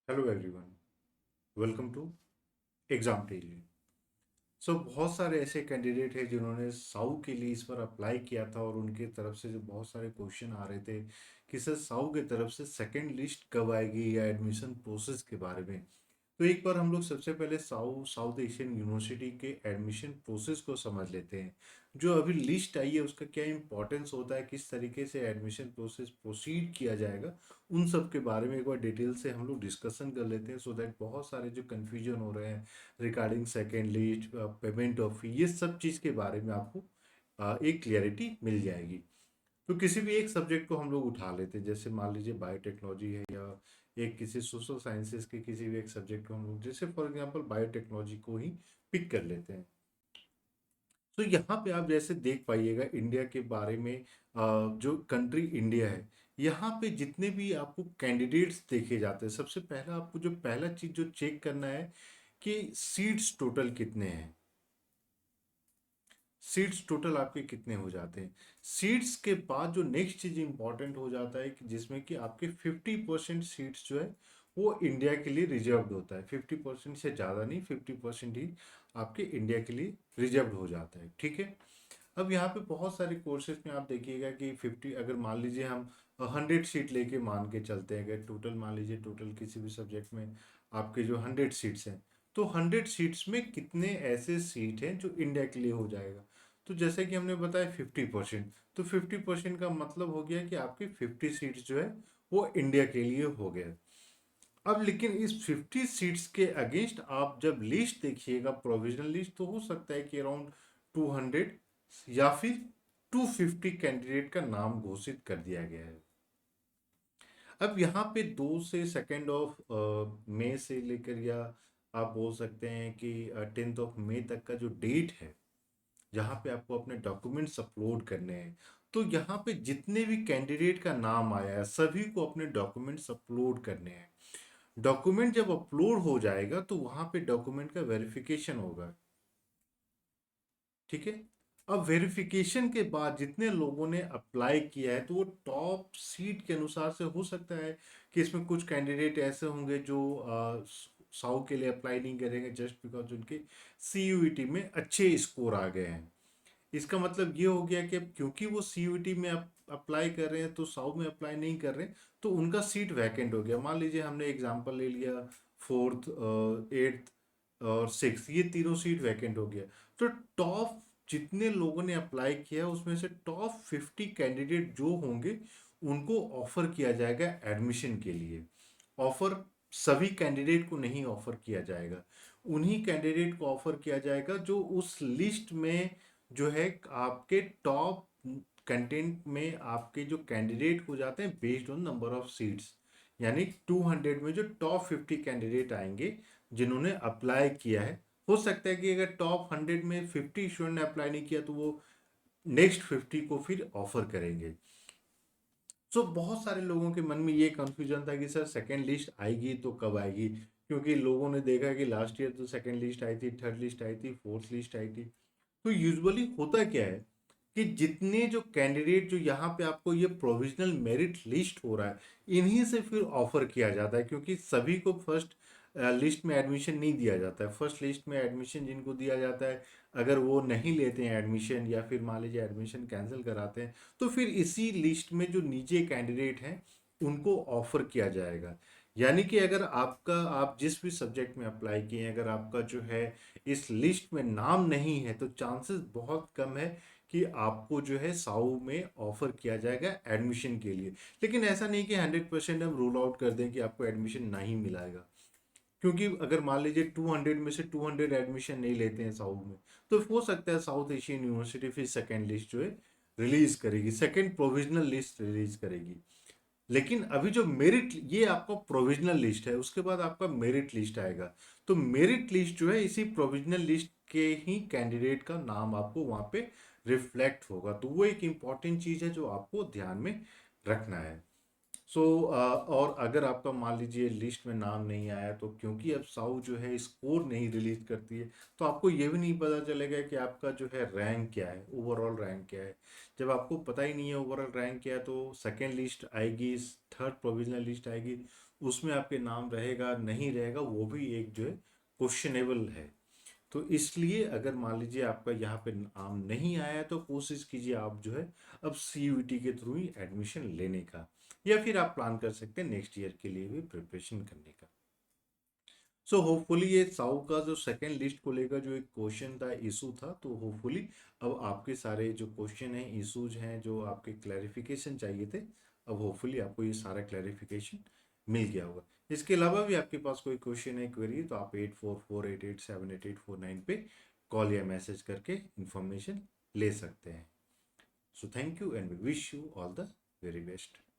Hello everyone, welcome to exam tele. बहुत सारे ऐसे कैंडिडेट हैं जिन्होंने साउ के लिए इस बार अप्लाई किया था और उनके तरफ से जो बहुत सारे क्वेश्चन आ रहे थे कि सर साउ की तरफ से सेकंड लिस्ट कब आएगी या एडमिशन प्रोसेस के बारे में। तो एक बार हम लोग सबसे पहले साउथ एशियन यूनिवर्सिटी के एडमिशन प्रोसेस को समझ लेते हैं। जो अभी लिस्ट आई है उसका क्या इंपॉर्टेंस होता है, किस तरीके से एडमिशन प्रोसेस प्रोसीड किया जाएगा, उन सब के बारे में एक बार डिटेल से हम लोग डिस्कशन कर लेते हैं, सो दैट बहुत सारे जो कन्फ्यूजन हो रहे हैं regarding second list, payment of fee, ये सब चीज़ के बारे में आपको एक क्लियरिटी मिल जाएगी। तो किसी भी एक सब्जेक्ट को हम लोग उठा लेते हैं, जैसे मान लीजिए बायोटेक्नोलॉजी है या एक किसी सोशल साइंसेज के किसी भी एक सब्जेक्ट को हम लोग, जैसे फॉर एग्जांपल बायोटेक्नोलॉजी को ही पिक कर लेते हैं। तो यहाँ पे आप जैसे देख पाइएगा इंडिया के बारे में, जो कंट्री इंडिया है, यहाँ पे जितने भी आपको कैंडिडेट्स देखे जाते हैं, सबसे पहला आपको जो पहला चीज़ जो चेक करना है कि सीट्स टोटल कितने हैं। सीट्स टोटल आपके कितने हो जाते हैं। सीट्स के बाद जो नेक्स्ट चीज इंपॉर्टेंट हो जाता है कि जिसमें कि आपके 50% सीट्स जो है वो इंडिया के लिए रिजर्व्ड होता है। 50% से ज़्यादा नहीं, 50% ही आपके इंडिया के लिए रिजर्व्ड हो जाता है। ठीक है। अब यहाँ पे बहुत सारे कोर्सेज में आप देखिएगा कि 50, अगर मान लीजिए हम 100 सीट लेके मान के चलते हैं, अगर टोटल मान लीजिए टोटल किसी भी सब्जेक्ट में आपके जो 100 सीट्स हैं, तो 100 सीट्स में कितने ऐसे सीट हैं जो इंडिया के लिए हो जाएगा। तो जैसे कि हमने बताया 50%, तो 50% का मतलब हो गया कि आपकी 50 सीट्स जो है वो इंडिया के लिए हो गया। अब लेकिन इस 50 सीट्स के अगेंस्ट आप जब लिस्ट देखिएगा, प्रोविजनल लिस्ट, तो हो सकता है कि अराउंड 200 या फिर 250 कैंडिडेट का नाम घोषित कर दिया गया है। अब यहाँ पे 2 से 2 मई से लेकर, या आप बोल सकते हैं कि 10 मई तक का जो डेट है जहाँ पे आपको अपने डॉक्यूमेंट्स अपलोड करने हैं, तो यहाँ पे जितने भी कैंडिडेट का नाम आया है सभी को अपने डॉक्यूमेंट्स अपलोड करने हैं। डॉक्यूमेंट जब अपलोड हो जाएगा तो वहाँ पे डॉक्यूमेंट का वेरिफिकेशन होगा। ठीक है। अब वेरिफिकेशन के बाद जितने लोगों ने अप्लाई किया है तो वो टॉप सीट के अनुसार से हो सकता है कि इसमें कुछ कैंडिडेट ऐसे होंगे जो साउ के लिए अप्लाई नहीं करेंगे जस्ट बिकॉज उनके सीयूईटी में अच्छे स्कोर आ गए हैं। इसका मतलब ये हो गया कि अब क्योंकि वो सीयूईटी में अप्लाई कर रहे हैं तो साउ में अप्लाई नहीं कर रहे हैं, तो उनका सीट वैकेंट हो गया। मान लीजिए हमने एग्जांपल ले लिया, फोर्थ, एट्थ और सिक्स, ये तीनों सीट वैकेंट हो गया। तो टॉप जितने लोगों ने अप्लाई किया उसमें से टॉप 50 कैंडिडेट जो होंगे उनको ऑफर किया जाएगा एडमिशन के लिए। ऑफर सभी कैंडिडेट को नहीं ऑफर किया जाएगा, उन्हीं कैंडिडेट को ऑफर किया जाएगा जो उस लिस्ट में जो है आपके टॉप कंटेंट में आपके जो कैंडिडेट हो जाते हैं based on number of seats. यानी 200 में जो टॉप 50 कैंडिडेट आएंगे जिन्होंने अप्लाई किया है। हो सकता है कि अगर टॉप 100 में 50 स्टूडेंट ने अप्लाई नहीं किया तो वो नेक्स्ट 50 को फिर ऑफर करेंगे। बहुत सारे लोगों के मन में ये कंफ्यूजन था कि सर सेकंड लिस्ट आएगी तो कब आएगी, क्योंकि लोगों ने देखा कि लास्ट ईयर तो सेकंड लिस्ट आई थी, थर्ड लिस्ट आई थी, फोर्थ लिस्ट आई थी। तो यूजुअली होता क्या है कि जितने जो कैंडिडेट जो यहाँ पे आपको ये प्रोविजनल मेरिट लिस्ट हो रहा है, इन्हीं से फिर ऑफर किया जाता है, क्योंकि सभी को फर्स्ट लिस्ट में एडमिशन नहीं दिया जाता है। फर्स्ट लिस्ट में एडमिशन जिनको दिया जाता है, अगर वो नहीं लेते हैं एडमिशन या फिर मान लीजिए एडमिशन कैंसिल कराते हैं, तो फिर इसी लिस्ट में जो नीचे कैंडिडेट हैं उनको ऑफर किया जाएगा। यानी कि अगर आपका, आप जिस भी सब्जेक्ट में अप्लाई किए हैं, अगर आपका जो है इस लिस्ट में नाम नहीं है तो चांसेस बहुत कम है कि आपको जो है साउ में ऑफर किया जाएगा एडमिशन के लिए। लेकिन ऐसा नहीं कि 100% हम रूल आउट कर दें कि आपको एडमिशन नहीं मिलेगा, क्योंकि अगर मान लीजिए 200 में से 200 एडमिशन नहीं लेते हैं साउथ में, तो हो सकता है साउथ एशियन यूनिवर्सिटी फिर सेकेंड लिस्ट जो है रिलीज करेगी, सेकेंड प्रोविजनल लिस्ट रिलीज करेगी। लेकिन अभी जो मेरिट, ये आपका प्रोविजनल लिस्ट है, उसके बाद आपका मेरिट लिस्ट आएगा। तो मेरिट लिस्ट जो है इसी प्रोविजनल लिस्ट के ही कैंडिडेट का नाम आपको वहां पे रिफ्लेक्ट होगा। तो वो एक इंपॉर्टेंट चीज है जो आपको ध्यान में रखना है। और अगर आपका मान लीजिए लिस्ट में नाम नहीं आया, तो क्योंकि अब साउ जो है स्कोर नहीं रिलीज करती है, तो आपको ये भी नहीं पता चलेगा कि आपका जो है रैंक क्या है, ओवरऑल रैंक क्या है। जब आपको पता ही नहीं है ओवरऑल रैंक क्या है, तो सेकेंड लिस्ट आएगी, थर्ड प्रोविजनल लिस्ट आएगी, उसमें आपके नाम रहेगा नहीं रहेगा, वो भी एक जो है क्वेश्चनेबल है। तो इसलिए अगर मान लीजिए आपका यहाँ पे नाम नहीं आया है, तो कोशिश कीजिए आप जो है अब सीयूईटी के थ्रू ही एडमिशन लेने का, या फिर आप प्लान कर सकते हैं नेक्स्ट ईयर के लिए भी प्रिपरेशन करने का। सो होपफुली ये साउ का जो सेकंड लिस्ट को लेकर जो एक क्वेश्चन था, इशू था, तो होपफुली अब आपके सारे जो क्वेश्चन हैं, इशूज हैं, जो आपके क्लैरिफिकेशन चाहिए थे, अब होपफुली आपको ये सारा क्लैरिफिकेशन मिल गया होगा। इसके अलावा भी आपके पास कोई क्वेश्चन है, क्वेरी, तो आप 8448878849 पे कॉल या मैसेज करके इंफॉर्मेशन ले सकते हैं। So thank you and we wish you all the very best.